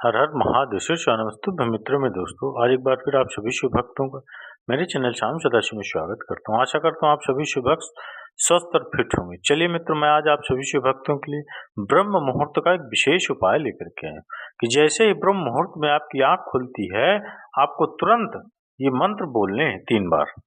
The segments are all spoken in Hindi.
हर हर महादेव नमस्तुभ्यं मित्रों में दोस्तों, आज एक बार फिर आप सभी शिव भक्तों का मेरे चैनल शाम सदाशिव में स्वागत करता हूँ। आशा करता हूँ आप सभी शिव भक्त स्वस्थ और फिट होंगे। चलिए मित्रों, मैं आज आप सभी शिव भक्तों के लिए ब्रह्म मुहूर्त का एक विशेष उपाय लेकर के आया कि जैसे ही ब्रह्म मुहूर्त में आपकी आंख खुलती है, आपको तुरंत ये मंत्र बोलने हैं 3 बार,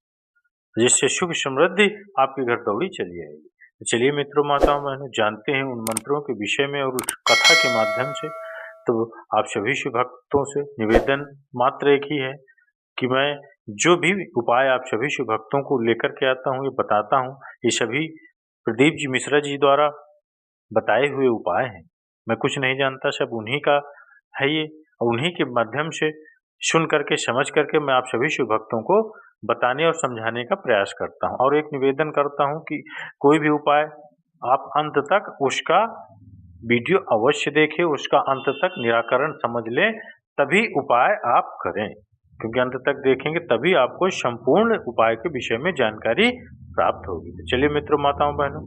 जिससे सुख समृद्धि आपके घर दौड़ी चली आएगी। चलिए मित्रों, माताओं बहनों, जानते हैं उन मंत्रों के विषय में और उस कथा के माध्यम से। तो आप सभी शिव भक्तों से निवेदन मात्र एक ही है कि मैं जो भी उपाय आप सभी शिव भक्तों को लेकर के आता हूँ, ये बताता हूँ, ये सभी प्रदीप जी मिश्रा जी द्वारा बताए हुए उपाय हैं। मैं कुछ नहीं जानता, सब उन्हीं का है ये, उन्हीं के माध्यम से सुन करके समझ करके मैं आप सभी शिव भक्तों को बताने और समझाने का प्रयास करता हूँ। और एक निवेदन करता हूँ कि कोई भी उपाय आप अंत तक उसका वीडियो अवश्य देखें, उसका अंत तक निराकरण समझ लें, तभी उपाय आप करें, क्योंकि अंत तक देखेंगे तभी आपको संपूर्ण उपाय के विषय में जानकारी प्राप्त होगी। तो चलिए मित्रों, माताओं बहनों,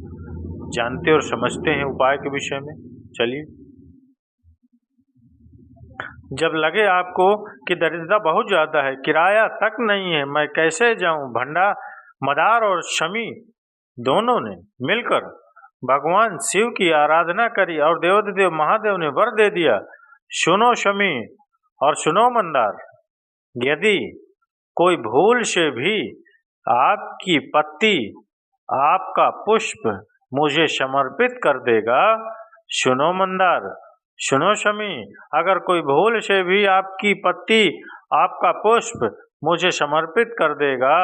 जानते और समझते हैं उपाय के विषय में। चलिए, जब लगे आपको कि दरिद्रता बहुत ज्यादा है, किराया तक नहीं है, मैं कैसे जाऊं, भंडा मदार और शमी दोनों ने मिलकर भगवान शिव की आराधना करी और देवाधिदेव महादेव ने वर दे दिया। सुनो शमी और सुनो मंदार, यदि कोई भूल से भी आपकी पत्ती, आपका पुष्प मुझे समर्पित कर देगा, सुनो मंदार, सुनो शमी, अगर कोई भूल से भी आपकी पत्ती, आपका पुष्प मुझे समर्पित कर देगा,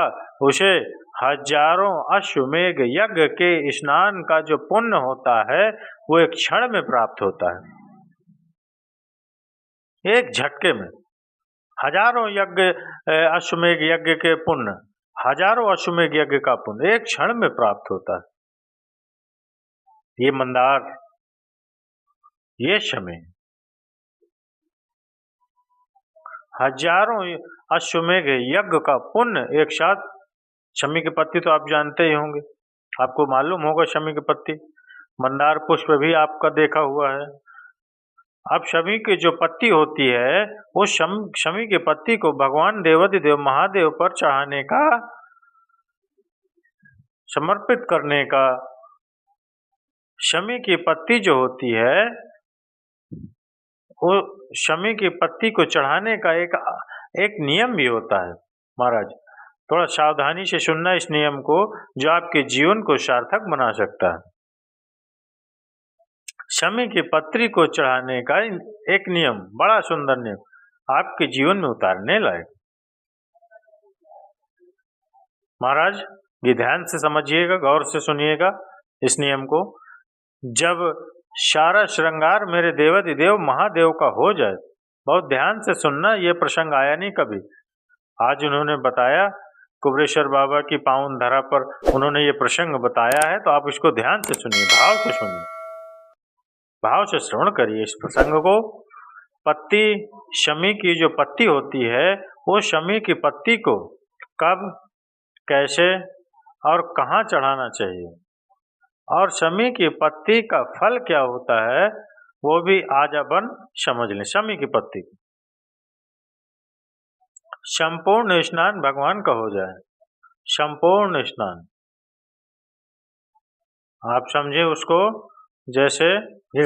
उसे हजारों अश्वमेघ यज्ञ के स्नान का जो पुण्य होता है वो एक क्षण में प्राप्त होता है। एक झटके में हजारों यज्ञ, अश्वमेघ यज्ञ के पुण्य, हजारों अश्वमेघ यज्ञ का पुण्य एक क्षण में प्राप्त होता है। ये मंदार, ये शमी, हजारों अश्वमेघ यज्ञ का पुण्य एक साथ। शमी की पत्ती तो आप जानते ही होंगे, आपको मालूम होगा शमी की पत्ती। मंदार पुष्प भी आपका देखा हुआ है। अब शमी की जो पत्ती होती है, वो शमी की पत्ती को भगवान देवाधिदेव महादेव पर चढ़ाने का, समर्पित करने का, शमी की पत्ती जो होती है वो शमी की पत्ती को चढ़ाने का एक नियम भी होता है। महाराज, थोड़ा सावधानी से सुनना इस नियम को, जो आपके जीवन को सार्थक बना सकता है। शमी की पत्री को चढ़ाने का एक नियम, बड़ा सुंदर नियम, आपके जीवन में उतारने लायक। महाराज, ये ध्यान से समझिएगा, गौर से सुनिएगा इस नियम को। जब सारा श्रृंगार मेरे देवाधिदेव महादेव का हो जाए, बहुत ध्यान से सुनना, ये प्रसंग आया नहीं कभी। आज उन्होंने बताया, कुबरेश्वर बाबा की पावन धरा पर उन्होंने ये प्रसंग बताया है, तो आप इसको ध्यान से सुनिए, भाव से सुनिए, भाव से श्रवण करिए इस प्रसंग को। पत्ती, शमी की जो पत्ती होती है, वो शमी की पत्ती को कब, कैसे और कहाँ चढ़ाना चाहिए, और शमी की पत्ती का फल क्या होता है, वो भी आज अपन समझ लें। शमी की पत्ती संपूर्ण स्नान भगवान का हो जाए, संपूर्ण स्नान आप समझे उसको। जैसे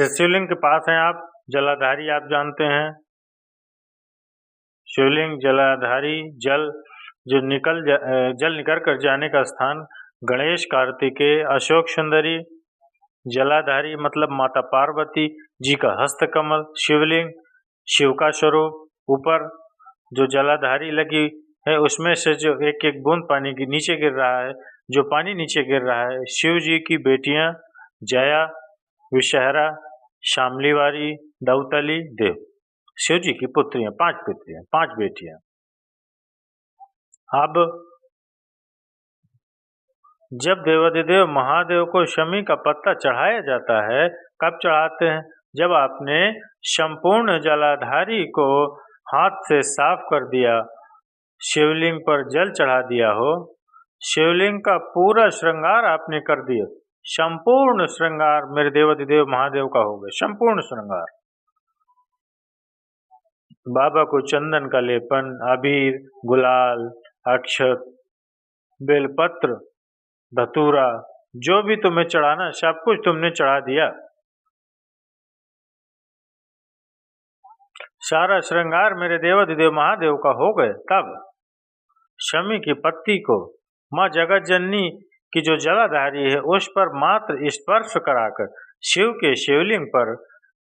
शिवलिंग के पास हैं आप, जलाधारी आप जानते हैं, शिवलिंग, जलाधारी, जल जो जल निकल कर जाने का स्थान, गणेश, कार्तिकेय, अशोक सुंदरी, जलाधारी मतलब माता पार्वती जी का हस्तकमल, शिवलिंग, शिव का स्वरूप, ऊपर जो जलाधारी लगी है उसमें से जो एक एक बूंद पानी की नीचे गिर रहा है, जो पानी नीचे गिर रहा है, शिव जी की बेटियां जया, विषहरा, शामलीवारी, दौतली, देव, शिव जी की पुत्रियां, 5 पुत्रियां, 5 बेटियां। अब जब देवाधिदेव महादेव को शमी का पत्ता चढ़ाया जाता है, कब चढ़ाते हैं, जब आपने संपूर्ण जलाधारी को हाथ से साफ कर दिया, शिवलिंग पर जल चढ़ा दिया हो, शिवलिंग का पूरा श्रृंगार आपने कर दिया, संपूर्ण श्रृंगार मेरे देवाधिदेव महादेव का हो गया, संपूर्ण श्रृंगार। बाबा को चंदन का लेपन, अबीर, गुलाल, अक्षत, बेलपत्र, धतूरा, जो भी तुम्हें चढ़ाना सब कुछ तुमने चढ़ा दिया। सारा श्रृंगार मेरे देवाधिदेव महादेव का हो गए। तब शमी की पत्ती को माँ जगत जननी की जो जलाधारी है उस पर मात्र स्पर्श कराकर शिव के शिवलिंग पर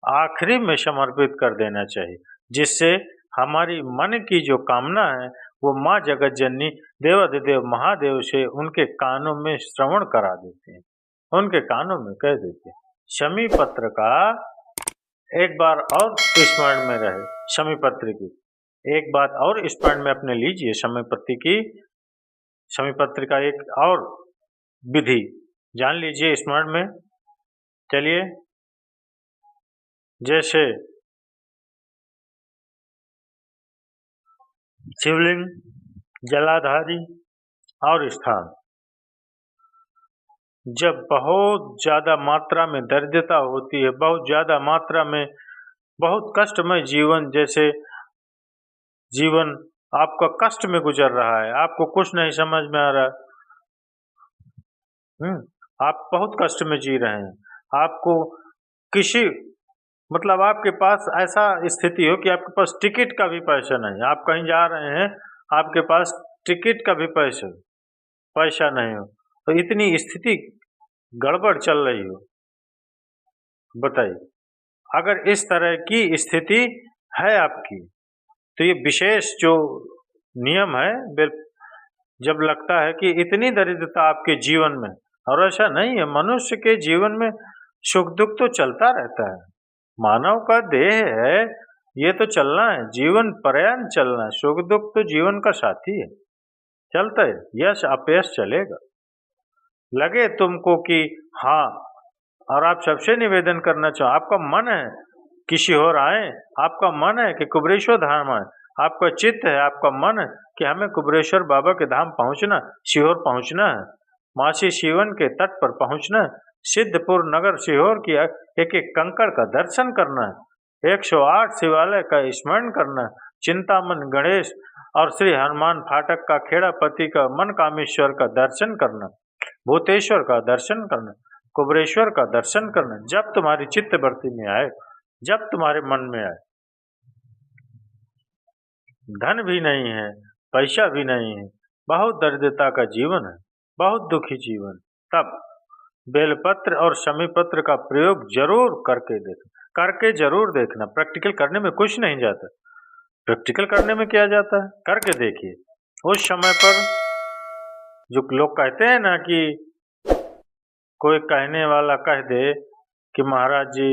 आखिरी में समर्पित कर देना चाहिए, जिससे हमारी मन की जो कामना है वो माँ जगत जननी देवाधिदेव महादेव से उनके कानों में श्रवण करा देते हैं, उनके कानों में कह देते हैं। शमी पत्र का एक बार और स्मरण में रहे, शमी पत्र की एक बात और स्मरण में अपने लीजिए। शमी पत्र का एक और विधि जान लीजिए स्मरण में। चलिए, जैसे शिवलिंग, जलाधारी और स्थान, जब बहुत ज्यादा मात्रा में दरिद्रता होती है, बहुत ज्यादा मात्रा में बहुत कष्टमय जीवन, जैसे जीवन आपका कष्ट में गुजर रहा है, आपको कुछ नहीं समझ में आ रहा, आप बहुत कष्ट में जी रहे हैं, आपको किसी मतलब आपके पास ऐसा स्थिति हो कि आपके पास टिकट का भी पैसा नहीं, आप कहीं जा रहे हैं, आपके पास टिकट का भी पैसा नहीं हो, तो इतनी स्थिति गड़बड़ चल रही हो, बताइए, अगर इस तरह की स्थिति है आपकी, तो ये विशेष जो नियम है, जब लगता है कि इतनी दरिद्रता आपके जीवन में, और ऐसा नहीं है, मनुष्य के जीवन में सुख दुख तो चलता रहता है, मानव का देह है, ये तो चलना है, जीवन पर्यंत चलना है, सुख दुख तो जीवन का साथी है, चलता है, यश अपयश चलेगा। लगे तुमको कि हाँ, और आप सबसे निवेदन करना चाहो, आपका मन है किसी और आए, आपका मन है कि कुबरेश्वर धाम आए, आपका चित्त है, आपका मन है कि हमें कुबरेश्वर बाबा के धाम पहुंचना, सीहोर पहुंचना है, मासी शिवन के तट पर पहुंचना है, सिद्धपुर नगर सीहोर की एक एक कंकड़ का दर्शन करना है, 108 शिवालय का स्मरण करना है, चिंतामन गणेश और श्री हनुमान फाटक का खेड़ापति का मन कामेश्वर का दर्शन करना, भूतेश्वर का दर्शन करना, कुबरेश्वर का दर्शन करना, जब तुम्हारी चित्त वृत्ति में आए, जब तुम्हारे मन में आए। धन भी नहीं है, पैसा भी नहीं है, बहुत दरिद्रता का जीवन है, बहुत दुखी जीवन, तब बेलपत्र और शमी पत्र का प्रयोग जरूर करके जरूर देखना। प्रैक्टिकल करने में कुछ नहीं जाता, प्रैक्टिकल करने में क्या जाता है, करके देखिए। उस समय पर जो लोग कहते हैं ना कि कोई कहने वाला कह दे कि महाराज जी,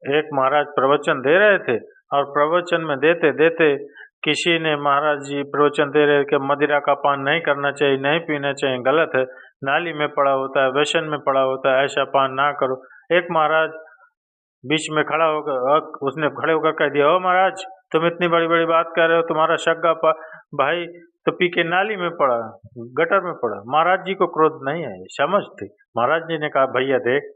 एक महाराज प्रवचन दे रहे थे और प्रवचन में देते देते किसी ने, महाराज जी प्रवचन दे रहे कि मदिरा का पान नहीं करना चाहिए, नहीं पीना चाहिए, गलत है, नाली में पड़ा होता है, व्यसन में पड़ा होता है, ऐसा पान ना करो। एक महाराज बीच में खड़ा होकर, उसने खड़े होकर कह दिया, ओ महाराज तुम इतनी बड़ी बड़ी बात कर रहे हो, तुम्हारा सग्गा भाई तो पी के नाली में पड़ा, गटर में पड़ा। महाराज जी को क्रोध नहीं आया, समझ थी। महाराज जी ने कहा, भैया देख,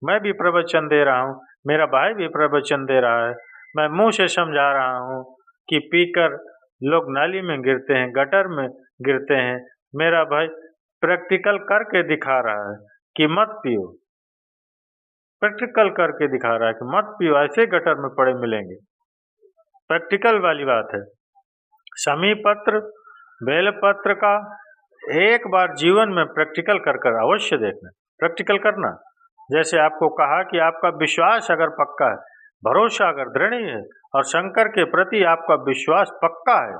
मैं भी प्रवचन दे रहा हूँ, मेरा भाई भी प्रवचन दे रहा है, मैं मुंह से समझा रहा हूँ कि पीकर लोग नाली में गिरते हैं, गटर में गिरते हैं, मेरा भाई प्रैक्टिकल करके दिखा रहा है कि मत पियो, प्रैक्टिकल करके दिखा रहा है कि मत पियो, ऐसे गटर में पड़े मिलेंगे, प्रैक्टिकल वाली बात है। शमी पत्र, बेल पत्र का एक बार जीवन में प्रैक्टिकल कर अवश्य देखना, प्रैक्टिकल करना। जैसे आपको कहा कि आपका विश्वास अगर पक्का है, भरोसा अगर दृढ़ है और शंकर के प्रति आपका विश्वास पक्का है,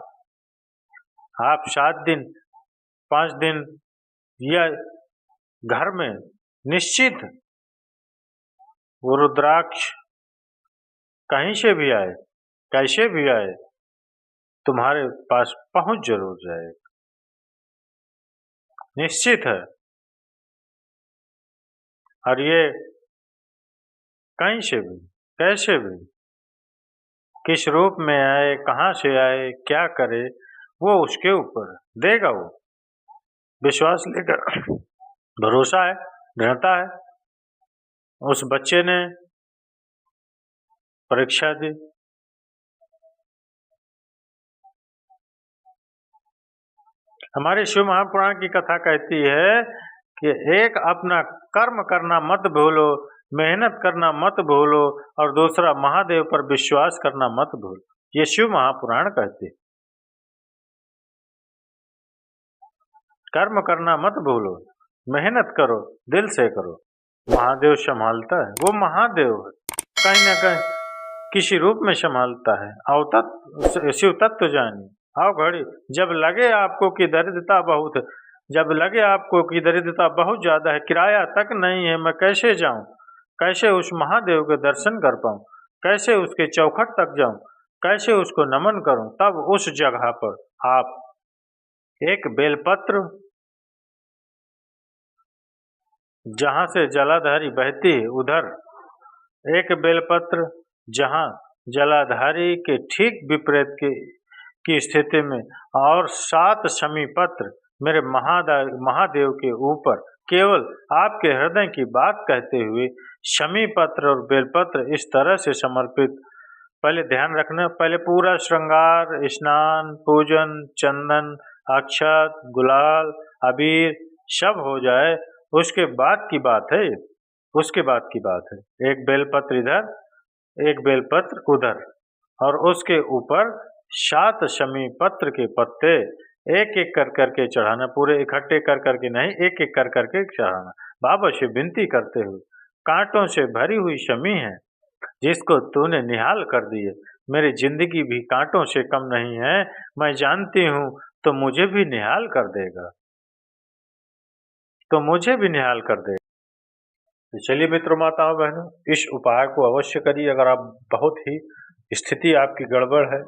आप 7 दिन 5 दिन या घर में निश्चित वो रुद्राक्ष कहीं से भी आए, कैसे भी आए, तुम्हारे पास पहुंच जरूर जाएगा, निश्चित है। और ये कहीं से भी, कैसे भी, किस रूप में आए, कहाँ से आए, क्या करे, वो उसके ऊपर देगा, वो विश्वास लेकर, भरोसा है, दृढ़ता है। उस बच्चे ने परीक्षा दी, हमारे शिव महापुराण की कथा कहती है कि एक अपना कर्म करना मत भूलो, मेहनत करना मत भूलो, और दूसरा महादेव पर विश्वास करना मत भूलो। ये शिव महापुराण कहते हैं। कर्म करना मत भूलो, मेहनत करो, दिल से करो, महादेव संभालता है। वो महादेव है, कहीं ना कहीं किसी रूप में संभालता है। आओ तत्व शिव तत्व जानिए। आओ घड़ी जब लगे आपको कि दरिद्रता बहुत है, जब लगे आपको कि दरिद्रता बहुत ज्यादा है, किराया तक नहीं है, मैं कैसे जाऊं, कैसे उस महादेव के दर्शन कर पाऊं, कैसे उसके चौखट तक जाऊं, कैसे उसको नमन करूं, तब उस जगह पर आप एक बेलपत्र, जहां से जलाधारी बहती है उधर एक बेलपत्र, जहां जलाधारी के ठीक विपरीत की स्थिति में, और 7 शमी पत्र मेरे महादेव के ऊपर, केवल आपके हृदय की बात कहते हुए शमी पत्र और बेलपत्र इस तरह से समर्पित। पहले ध्यान रखना, पहले पूरा श्रृंगार, स्नान, पूजन, चंदन, अक्षत, गुलाल, अबीर सब हो जाए, उसके बाद की बात है। उसके बाद की बात है, एक बेलपत्र इधर, एक बेलपत्र उधर, और उसके ऊपर 7 शमी पत्र के पत्ते एक एक कर करके चढ़ाना, पूरे इकट्ठे कर करके नहीं, एक एक कर करके चढ़ाना। बाबा से विनती करते हुए, कांटों से भरी हुई शमी है जिसको तूने निहाल कर दी है, मेरी जिंदगी भी कांटों से कम नहीं है, मैं जानती हूँ तो मुझे भी निहाल कर देगा, तो मुझे भी निहाल कर देगा। तो चलिए मित्रों, माताओं बहनों, इस उपाय को अवश्य करिए। अगर आप बहुत ही स्थिति आपकी गड़बड़ है,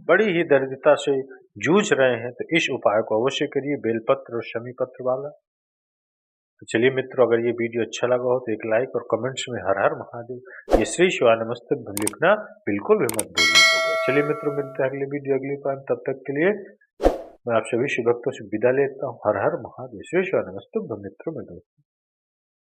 बड़ी ही दरिद्रता से जूझ रहे हैं, तो इस उपाय को अवश्य करिए, बेलपत्र और शमी पत्र वाला। तो चलिए मित्रों, अगर ये वीडियो अच्छा लगा हो तो एक लाइक और कमेंट्स में हर हर महादेव, ये श्री शिवानमस्ते लिखना बिल्कुल भी मत भूलिएगा। चलिए मित्रों, मिलते हैं अगले वीडियो अगली बार, तब तक के लिए मैं आप सभी शिव भक्तों से विदा लेता हूँ। हर हर महादेव, श्री शिवानमस्ते मित्रों में दोस्तों।